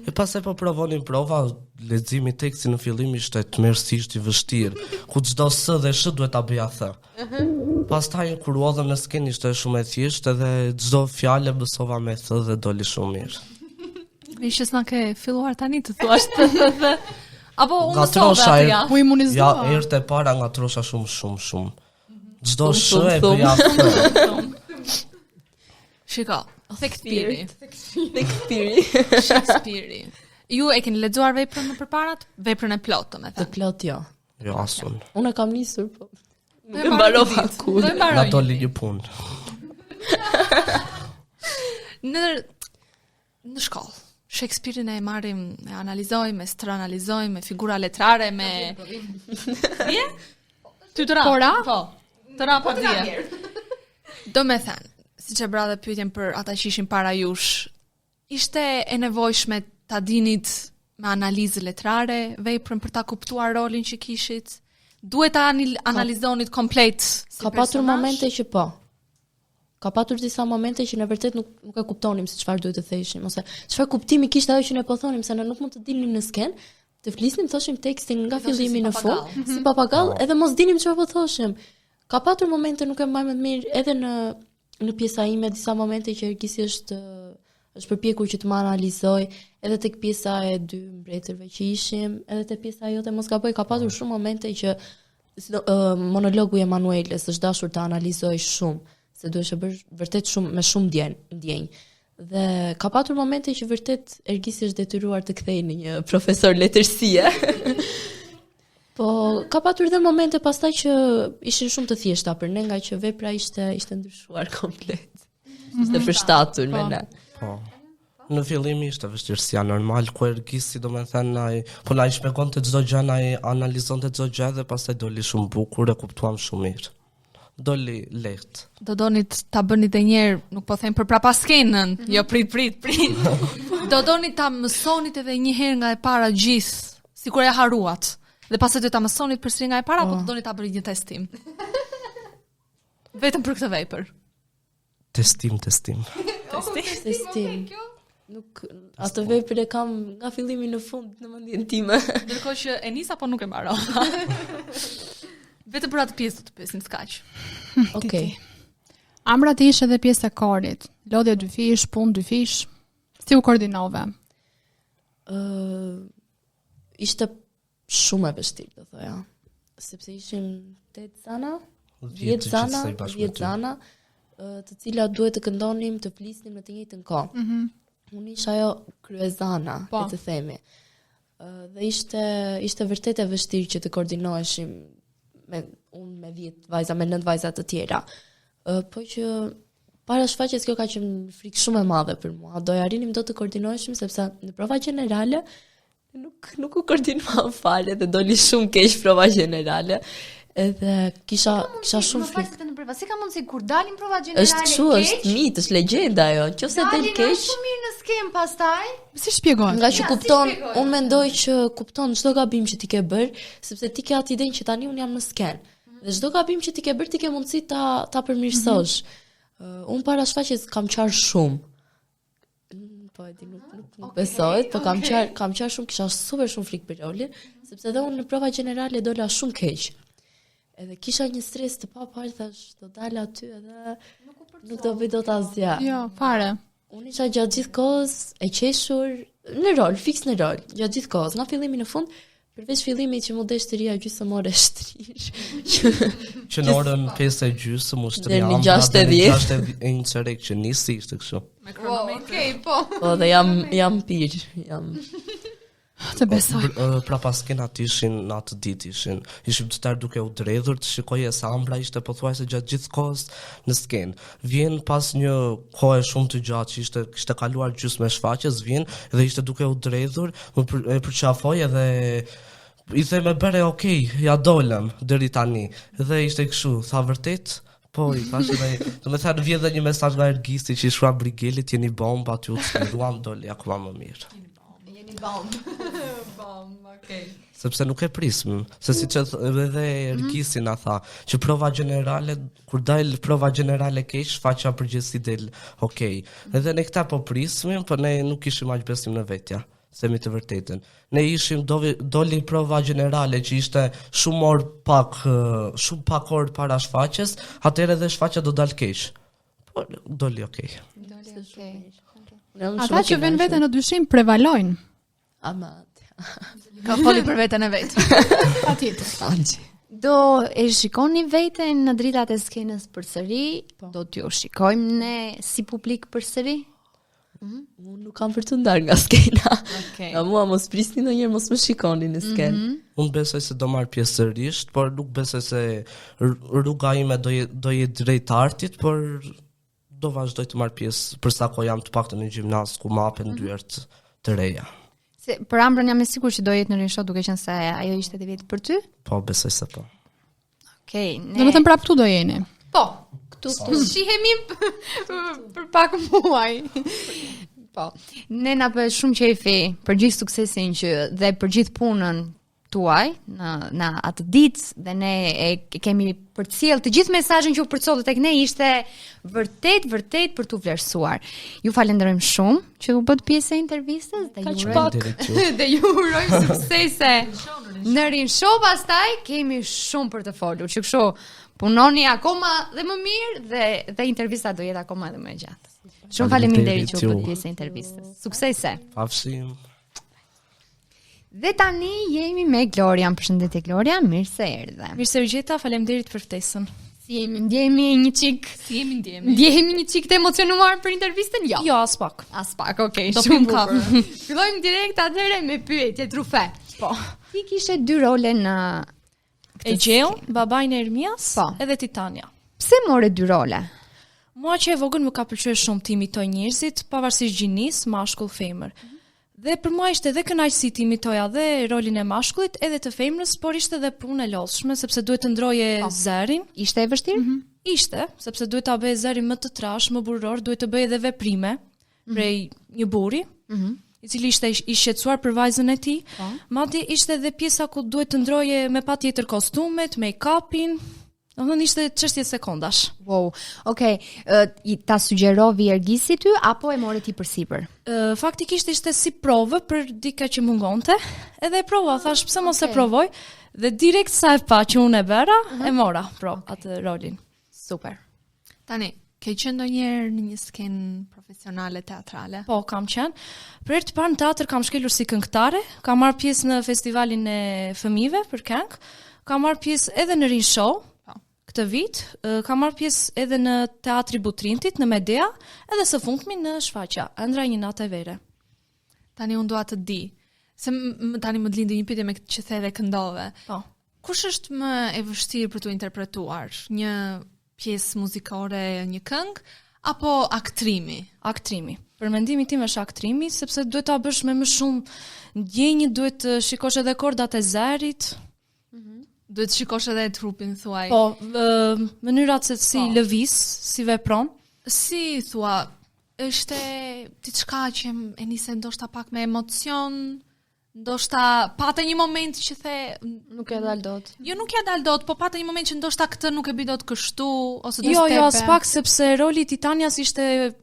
E pastaj po provonin prova, leximi i tekstit në fillim ishte tmerrsisht i vështirë, ku çdo s dhe sh duhet ta bëja th. Pastaj kur u hodhëm në skenë ishte shumë e thjeshtë dhe çdo fjalë mësova me th dhe doli shumë mirë. Ishte s'na ke filluar tani të thuash të apo unë mësova atë ja. U imunizova. Ja, herët e para ngatrosha shumë. Çdo sh e bëja th. Shiko, Shakespeare. Ju e keni lexuar veprën më përparat? Veprën e plotë, më Të thënë. plot jo. Jo asun. Unë e kam nisur, po. Do e mbarova ku. Do e Na mbaroj. doli një punë. Në shkollë. Shakespeare-in e marrim, e analizojmë, e stranalizojmë, me figura letrare, me Dje? Ty të ra? Po ra? Po. Të ra pa dje. Do me thënë, si që bra dhe pyetjen për ata që ishin para jush, ishte e nevojshme ta dinit me analizë letrare, veprën për ta kuptuar rolin që kishit? Duhet ta analizonit komplet si Ka patur personazh? momente që po. Ka patur disa momente që në vërtet nuk e kuptonim se çfarë duhet të theshim, ose çfarë kuptimi kishte ajo që ne po thonim, se ne nuk mund të dilnim në skenë, të flisnim, thoshim tekstin nga fillimi në fund, si papagall, edhe mos dinim çfarë po thoshim. Ka patur momente, nuk e mbaj më të mirë, edhe në pjesa ime disa momente që Ergisi është përpjekur që të më analizoj, edhe tek pjesa e 2 mbretërve që ishim, edhe te pjesa jote mos gaboj, ka patur shumë momente që monologu i Emanueles është dashur të analizoj shumë, se duhet të bësh vërtet shumë me shumë ndjenjë. Dhe ka patur momente që vërtet Ergisi është detyruar të kthejë në një profesor letërsie. Po ka patur dhe momente pastaj që ishin shumë të thjeshta për ne, nga që vepra ishte ndryshuar komplet. Ishte përshtatur me ne. Po. Në fillim ishte vështirësia normal, ku Ergisi domethënë na i shpjegonte çdo gjë, ai analizonte çdo gjë dhe pastaj doli shumë bukur e kuptuam shumë mirë. Doli lehtë. Do donit ta bënit edhe një herë, nuk po them për prapa skenën, jo prit. Do donit ta mësonit edhe një herë nga e para gjithë, sikur e haruat. Dhe pastaj do ta mësonit përsëri nga e para, apo do donit ta bëni një testim? Vetëm për këtë vepër. Testim. Testim. Nuk atë vepër e kam nga fillimi në fund në mendjen time. Ndërkohë që e nis apo nuk e mbarova. Vetëm për atë pjesë do të pyesim skaq. Okej. Amra ti ishe edhe pjesë e korit. Lodhje 2 fish, punë 2 fish. Si u koordinove? Ishte shumë e vështirë, do thoja. Sepse ishim 8 zana, 10 zana, të cilat duhet të këndonim, të flisnim në të njëjtën kohë. Unë isha ajo kryezana, le të themi. Dhe ishte vërtet e vështirë që të koordinoheshim unë me 10 vajza, me 9 vajza të tjera. Po që para shfaqjes kjo ka qenë frikë shumë e madhe për mua. Doja arrinim do të koordinoheshim sepse në prova gjenerale nuk u koordinuam fare dhe doli shumë keq prova gjenerale. Edhe kisha shumë frikë. Si ka mundsi kur dalin prova gjenerale Është kështu, është mit, është legjenda ajo. Nëse del keq, shumë mirë në skem pastaj. Si shpjegohet? nga që kupton, unë mendoj që kupton çdo gabim që ti ke bër, sepse ti ke atë idenë që tani unë jam në skenë. Dhe çdo gabim që ti ke bër, ti ke mundësi ta përmirësosh. Unë para shfaqjes kam qarë shumë. Po e di nuk besohet, po kam qarë shumë, kisha super shumë frikë për rolin, sepse edhe unë në prova gjenerale dola shumë keq. Edhe kisha një stres të papar, thash, do dal aty edhe nuk do bëj dot asgjë. Jo, fare. Unë isha gjatë gjithë kohës e qeshur në rol, fiks në rol, gjatë gjithë kohës, nga fillimi në fund, përveç fillimit që më desh të ria gjysmore shtrir. Që në orën 5:30 u Deri në shtria 6:10. E një çerek që nisi ishte kështu. Me kronometrin. Okej, po. Po dhe jam pirë, jam Të besoj. Pra pas skenat ishin në atë ditë ishim të tërë duke u dredhur, të shikoje se Ambra ishte pothuajse gjatë gjithë kohës në skenë. Vjen pas një kohë shumë të gjatë që kishte kaluar gjysmë e shfaqjes, vjen dhe ishte duke u dredhur, më përqafoi edhe i the me bëre okay, ja dolëm deri tani. Dhe ishte kështu, tha vërtet. Po, i thash edhe, do të thënë vjen edhe një mesazh nga Ergisti që i shkruan Brigelit, jeni bomba, aty u sqaruam, doli akoma më mirë. Jeni bomb. Bomb, okay. Sepse nuk e prism, se siç edhe Ergisi na tha, që prova gjenerale, kur dal prova gjenerale keq, shfaqja përgjithësi del okay. Edhe ne këta po prismin, po ne nuk kishim aq besim në vetja. Themi të vërtetën. Ne ishim doli prova gjenerale që ishte shumë pak orë para shfaqjes, atëherë edhe shfaqja do dal keq. Po doli okay. Ata që vën veten në dyshim prevalojnë. Ka foli për veten e vet. Patjetër. Do e shikoni veten në dritat e skenës përsëri? Do t'ju shikojmë ne si publik përsëri? Unë nuk kam për të ndarë nga skena. Okay. Nga mua mos prisni ndonjëherë, mos më shikoni në skenë. Unë besoj se do marr pjesë sërish, por nuk besoj se rruga ime do jetë drejt artit, por do vazhdoj të marr pjesë përsa ko jam të paktën në gjimnaz ku më hapen dyert të reja. Se për Ambrën jam e sigurt që do jetë në rinshot, duke qenë se ajo ishte deviet për ty? Po, besoj se po. Okej, Do të thënë prapë këtu do jeni. Po, këtu shihemi për pak muaj. Po, ne na bëhet shumë qefi për gjithë suksesin dhe për gjithë punën tuaj në atë ditë dhe ne e kemi përcjell të gjithë mesazhin që u përcolli tek ne ishte vërtet për tu vlerësuar. Ju falenderojmë shumë që u bët pjesë e intervistës dhe ju urojmë suksese në Rinshow, pastaj kemi shumë për të folur. Që kështu punoni akoma dhe më mirë dhe intervista do jetë akoma edhe më e gjatë. Shumë faleminderit që u bët pjesë e intervistës. Suksese. Pafshim. Dhe tani jemi me Gloria. Përshëndetje Gloria, mirë se erdhe. Mirë se u gjeta, faleminderit për ftesën. Si jemi, ndjehemi një çik të emocionuar për intervistën? Jo. Jo, as pak. As pak, okay. Do Shumë pim kafë. bukur. Fillojmë direkt atëherë me pyetje trufe. Po. Ti kishe 2 role në Egeu, babain e Ermias, Po. edhe Titania. Pse more 2 role? Mua që e vogël më ka pëlqyer shumë të imitoj njerëzit, pavarësisht gjinis, mashkull, femër. Dhe për mua ishte edhe kënaqësi të imitoja dhe rolin e mashkullit edhe të femrës, por ishte edhe punë e lodhshme sepse duhet të ndroje zërin. Ishte e vështirë? Ishte, sepse duhet ta bëj zërin më të trash, më burror, duhet të bëj edhe veprime prej një burri, i cili ishte i shqetësuar për vajzën e tij. Madje ishte edhe pjesa ku duhet të ndroje me patjetër kostumet, make-upin. Domethënë ishte çështje sekondash. Wow. Okej, ta sugjerovi Ergisi ty apo e more ti përsipër? Faktikisht ishte si provë për dika që mungonte, edhe e prova, thash pse mos e provoj, dhe direkt sa e pa që unë e bëra, e mora atë rolin. Super. Tani, ke qenë ndonjëherë në një skenë profesionale teatrale? Po, kam qenë. Për herë të parë në teatr kam shkelur si këngëtare, kam marrë pjesë në festivalin e fëmijëve për këngë, kam marrë pjesë edhe në Rinshow këtë vit, kam marrë pjesë edhe në Teatri Butrintit në Medea, edhe së fundmi në shfaqja Ëndra një natë e vere. Tani unë dua të di, se tani më lindi një pyetje me këtë që the dhe këndove. Po. Kush është më e vështirë për të interpretuar? Një pjesë muzikore, një këngë apo aktrimi? Aktrimi. Për mendimin tim është aktrimi, sepse duhet ta bësh me më shumë ndjenjë, duhet të shikosh edhe kordat e zërit. Duhet të shikosh edhe trupin, thuaj. Po, mënyrat se si lëviz, si vepron. Si thua, është diçka që e nisi ndoshta pak me emocion, ndoshta patë një moment që the nuk e dal dot. Jo, nuk ja dal dot, po patë një moment që ndoshta këtë nuk e bëj dot kështu ose do stepe. Jo, as pak, sepse roli i Titanias ishte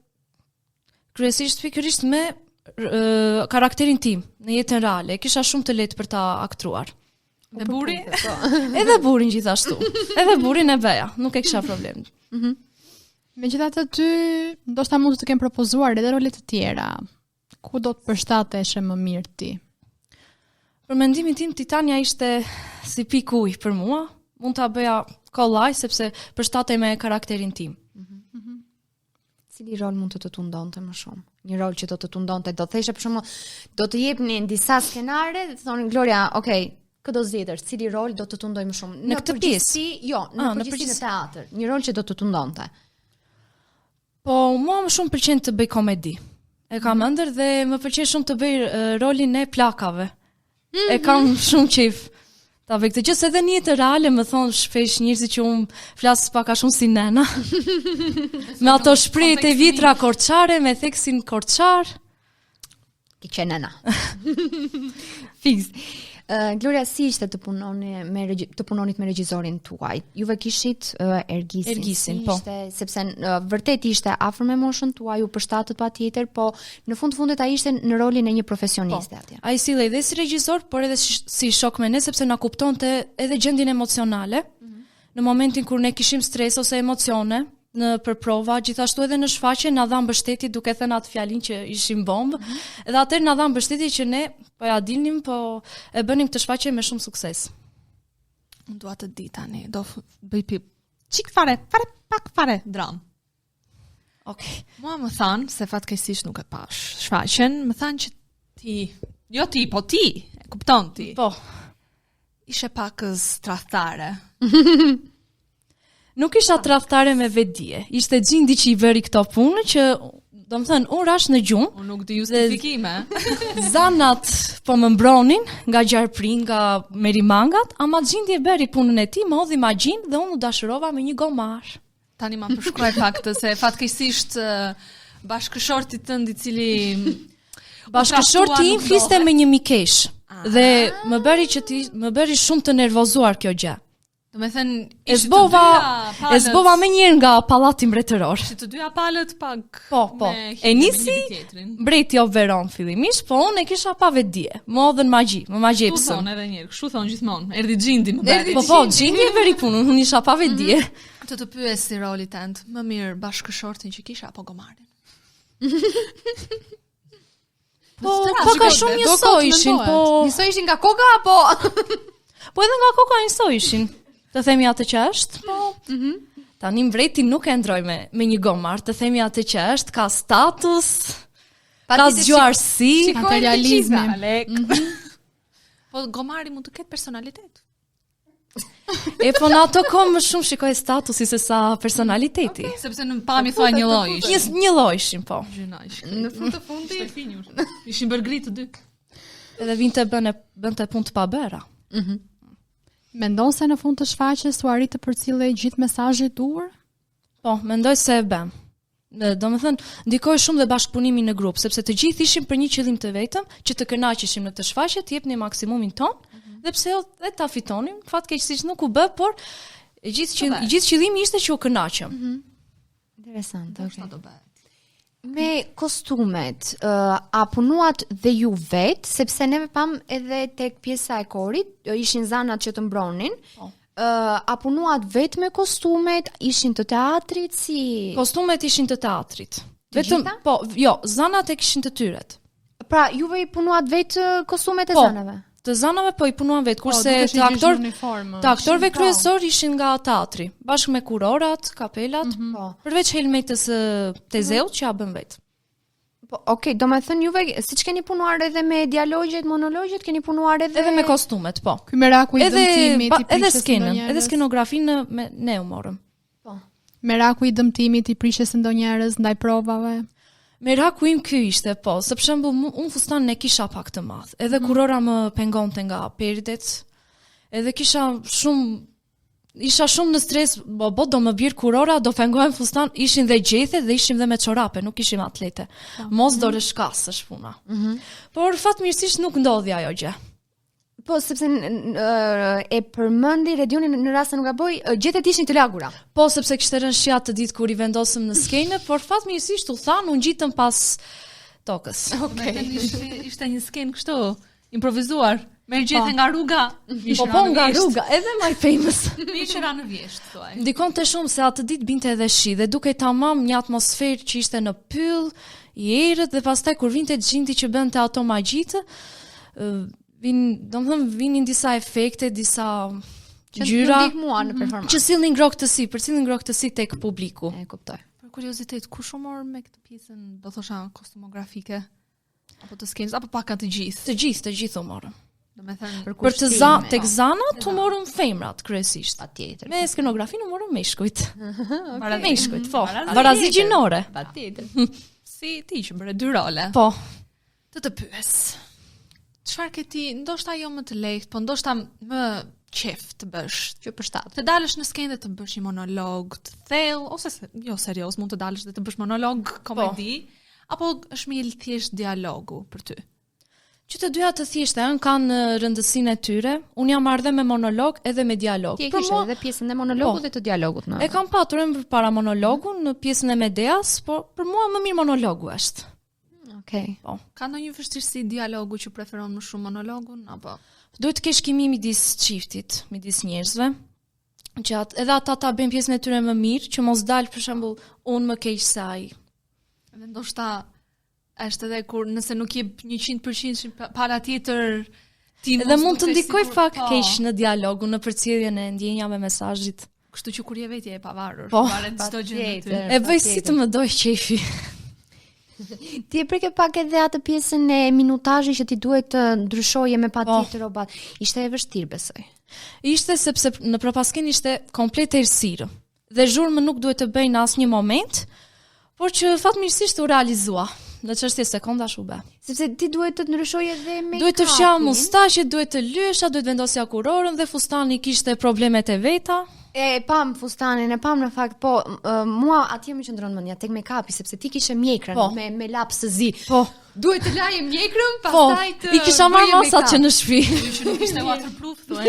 kryesisht pikërisht me karakterin tim në jetën reale. Kisha shumë të lehtë për ta aktruar. Dhe buri? Edhe burin gjithashtu. Edhe burin e beja, nuk e kisha problem. Megjithatë ty, ndoshta mund të kem propozuar edhe role të tjera. Ku do të përshtatesh më mirë ti? Për mendimin tim, Titania ishte si pikë ujë për mua. Mund ta bëja kollaj sepse përshtatej me karakterin tim. cili rol mund të tundonte më shumë? Një rol që do të tundonte, do theshe për shembull, do të jepnin disa skenare, dhe thonin Gloria, okay, këdo zgjedhësh, cili rol do të tundoj më shumë? Në këtë pjesë? Jo, në përgjithësi në teatr. Një rol që do të tundonte. Po, mua më shumë pëlqen të bëj komedi. E kam ëndër dhe më pëlqen shumë të bëj rolin e plakave. E kam shumë qejf. Ta bëj këtë gjë se edhe në jetë reale më thon shpesh njerëzit që flas pak a shumë si nena. Me ato shprehjet e vitra korçare, me theksin korçar. Ki që nena. Fiks. Gloria, si ishte të punonit me regjisorin tuaj? Juve kishit Ergisin, po. Sepse vërtet ishte afër me moshën tuaj, u përshtatët patjetër, po në fundit ai ishte në rolin e një profesioniste atje. Ai sillej edhe si regjisor, por edhe si shok me ne, sepse na kuptonte edhe gjendjen emocionale. Në momentin kur ne kishim stres ose emocione në përprova, gjithashtu edhe në shfaqje na dha mbështetje duke thënë atë fjalin që ishim bombë. Edhe atëherë na dha mbështetje që ne po ja dilnim, po e bënim këtë shfaqje me shumë sukses. Unë dua të di tani, do bëj çik fare dram. Okej. Mua më thanë se fatkeqësisht nuk e pash shfaqjen, më thanë që ti, e kupton ti. Po. Ishe pak tradhtare. Nuk isha tradhtare me vetdije. Ishte Gjindi që i bëri këto punë që, domethënë, unë rash në gjumë. Unë nuk di justifikime. Zanat po më mbronin nga Gjarprin, nga Merimangat, ama Gjindi e bëri punën e tij, më hodhi magjin dhe unë u dashurova me një gomar. Tani ma përshkruaj pak të se fatkeqësisht bashkëshorti tënd i cili bashkëshorti im fliste me një mikesh. Dhe më bëri shumë të nervozuar kjo gjë. Do me thënë, e zbova me njërë nga pallati mbretëror. Ishte të dyja palët pak. Po. E nisi mbreti Oberon fillimisht, po unë e kisha pa vetdije. Më hodhën magji, më magjepsën. Kështu thonë edhe njërë, kështu thonë gjithmonë. Erdhi Gjindi më bëri. Po, Gjindi e bëri punën, unë isha pa vetdije. Të pyes si roli tënd, më mirë bashkëshortin që kisha apo gomarin? Po ka shumë njësoj ishin, po. Njësoj ishin nga koka apo? Po edhe nga koka njësoj ishin. Të themi atë që është, po. Tani mbreti nuk e ndroj me një gomar, të themi atë që është, ka status, ka zgjuarsi, materializmi. Po gomari mund të ketë personalitet. E po në ato kohë më shumë shikoj statusi se sa personaliteti. Okay, sepse në pami thua një lloj. Një lloj ishin, po. Në fund të fundit ishin bërë gri të dy. Edhe vinte bënte punë të pabëra. Mendon se në fund të shfaqjes u arrit të përcjellë gjithë mesazhet duhur? Po, mendoj se e bëm. Domethënë, ndikoi shumë dhe bashkëpunimi në grup, sepse të gjithë ishim për një qëllim të vetëm, që të kënaqeshim në këtë shfaqje, të jepnim maksimumin ton, dhe pse jo dhe ta fitonim, fatkeqësisht nuk u bë, por gjithë qëllimi ishte që u kënaqem. Interesant, okay. Me kostumet, a punuat dhe ju vetë, sepse neve pam edhe tek pjesa e korit, ishin zanat që të mbronin, a punuat vetë me kostumet, ishin të teatrit, si... Kostumet ishin të teatrit. Të gjitha? Po, jo, zanat e kishin të tyret. Pra, juve i punuat vetë kostumet e zanave? Të zanave po i punuan vetë, kurse të aktorëve kryesor ishin nga teatri, bashkë me kurorat, kapelat, përveç helmetës të zeut që ja bën vetë. Po, okay, do me thënë juve, siç keni punuar edhe me dialogjet, monologjet, keni punuar edhe me kostumet, po. Ky meraku i dëmtimit, edhe skenën, edhe skenografinë ne u morëm. Po. Meraku i dëmtimit i prishjes së ndonjëherës ndaj provave. Meraku im ky ishte, po, se për shembull unë fustanin e kisha pak të madh. Edhe kurora më pengonte nga perdet. Edhe isha shumë në stres, do më bir kurora, do pengohem fustan, ishin dhe gjethe dhe ishim dhe me çorape, nuk ishim atlete. Mos do rëshkasësh puna. Por fatmirësisht nuk ndodhi ajo gjë. Po, sepse e përmendi Redionin në rast se nuk gaboj, gjetet ishin të lagura. Po, sepse kishte rënë shi atë ditë kur i vendosëm në skenë, por fatmirësisht u than, unë gjitëm pas tokës. Okay. Ishte një skenë kështu, improvizuar, me gjethe nga rruga. Po, nga rruga, edhe my famous. Mi qëra në vjesht, thuaj. Ndikon të shumë se atë ditë binte edhe shi, dhe duke tamam një atmosferë që ishte në pyll, i erët, dhe pastaj kur vinte Gjindi që bënte ato magjitë, vinin disa efekte, disa gjyra që sillnin ngrohtësi, përcjellin ngrohtësi tek publiku. E kuptoj. Për kuriozitet, kush u mor me këtë pjesën, do thosha kostumografike apo të skenës apo pak të gjithë? Të gjithë u morën. Do me thënë për të tek zanat u morën femrat kryesisht. Patjetër. Me skenografinë u morën meshkujt. Meshkujt, po. Barazi gjinore. Patjetër. Si ti që bëre 2 role. Po. Të pyes. Çfarë ke ti, ndoshta jo më të lehtë, po ndoshta më qef të bësh, që për shtat. Të dalësh në skenë dhe të bësh një monolog të thellë ose jo serioz, mund të dalësh dhe të bësh monolog komedi, apo është më i thjesht dialogu për ty? Që të dyja të thjeshta kanë rëndësinë e tyre. Unë jam marrë dhe me monolog edhe me dialog. Ti e kishe edhe pjesën e monologut dhe të dialogut në. E kam patur për para monologun në pjesën e Medeas, por për mua më mirë monologu është. Okej. Po. Ka ndonjë vështirësi dialogu që preferon më shumë monologun apo? Duhet të kesh kimi midis çiftit, midis njerëzve. Që edhe ata ta bëjnë pjesën e tyre më mirë, që mos dalë për shembull unë më keq se ai. Edhe ndoshta është edhe kur nëse nuk jep 100% para tjetër ti edhe mund të ndikoj pak keq në dialogu, në përcjelljen e ndjenjave mesazhit. Kështu që kur je vetja e pavarur, varet çdo gjë në ty. E bëj si të më doj qefi. Ti e preke pak edhe atë pjesën e minutazhit që ti duhet të ndryshoje me patjetër robat. Ishte e vështirë besoj. Ishte sepse në propasken ishte komplet errësirë. Dhe zhurmë nuk duhet të bëj në asnjë moment, por që fatmirësisht u realizua. Në çështje sekondash u bë. Sepse ti duhet të ndryshoje edhe make-upin. Duhet të fsha mustaqet, duhet të lyesha, duhet vendosja kurorën dhe fustani kishte problemet e veta. E pam fustanin, e pam në fakt, po mua atje më qëndron mendja tek make-upi sepse ti kishe mjekrën me laps të zi. Po. Duhet të laje mjekrën, pastaj të i kisha marrë masat që në shtëpi. Që nuk ishte waterproof thuaj.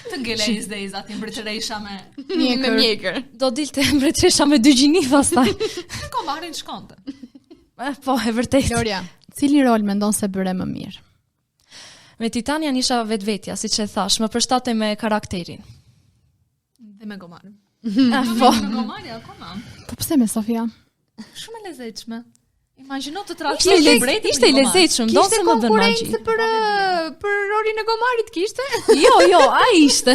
Të ngelejës dhe izati mbretëresha me mjekër. Do dilte mbretëresha me 2 gjini pastaj. Në komarin shkonte. Po, e vërtet. Gloria, cili rol mendon se bëre më mirë? Me Titanian isha vetvetja, siç e thash, më përshtatej me karakterin. Dhe me gomarin. Po. Me gomarin akoma. Po pse me Sofia? Shumë e lezetshme. Imagjino të trashësh libretin. Ishte i lezetshëm, donse më bën magji. Kishte konkurrencë për rolin e gomarit kishte? Jo, ai ishte.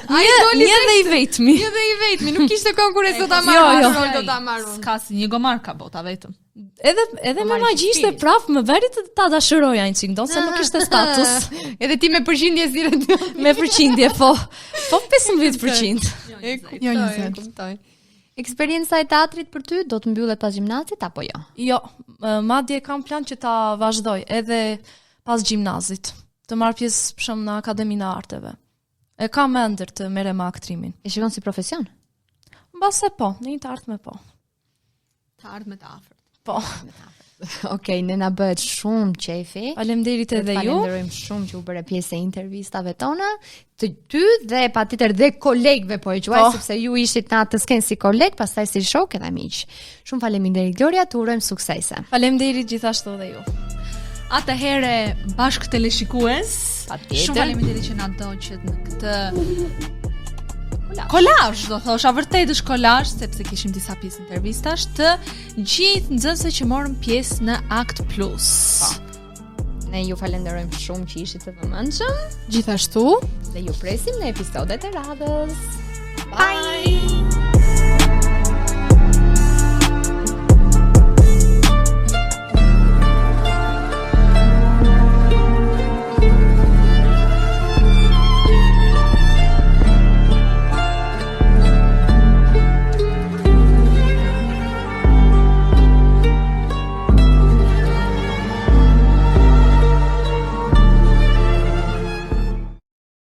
Një dhe i vetmi. Një dhe i vetmi, nuk kishte konkurrencë do ta marrë rol do ta marrë. Ka si një gomar ka bota vetëm. Edhe me magji ishte prap, më veri të ta dashuroja një çik, donse nuk ishte status. Edhe ti me përqindje zire me përqindje, po 15%. Jo 20. Kuptoj. Eksperjenca e teatrit për ty do të mbyllet pas gjimnazit apo jo? Jo, madje kam plan që ta vazhdoj edhe pas gjimnazit, të marr pjesë për shemb në Akademinë e Arteve. E kam ëndër të merrem me aktrimin. E shikon si profesion? Mbase po, në një të ardhme po. Të ardhme të afërt. Po. Okej, ne na bëhet shumë qefi. Faleminderit edhe ju. Falenderojmë shumë që u bëre pjesë e intervistave tona, të ty dhe patjetër dhe kolegëve po e quaj sepse ju ishit në atë skenë si koleg, pastaj si shok edhe miq. Shumë faleminderit Gloria, të urojmë suksese. Faleminderit gjithashtu edhe ju. Atëherë bashkë teleshikues, patjetër. Shumë faleminderit që na ndoqët në këtë kolazh, do thosha vërtet është kolazh sepse kishim disa pjesë intervistash të gjithë nxënësve që morën pjesë në Act Plus. Ne ju falenderojmë shumë që ishit të vëmendshëm. Gjithashtu, dhe ju presim në episodet e radhës. Bye.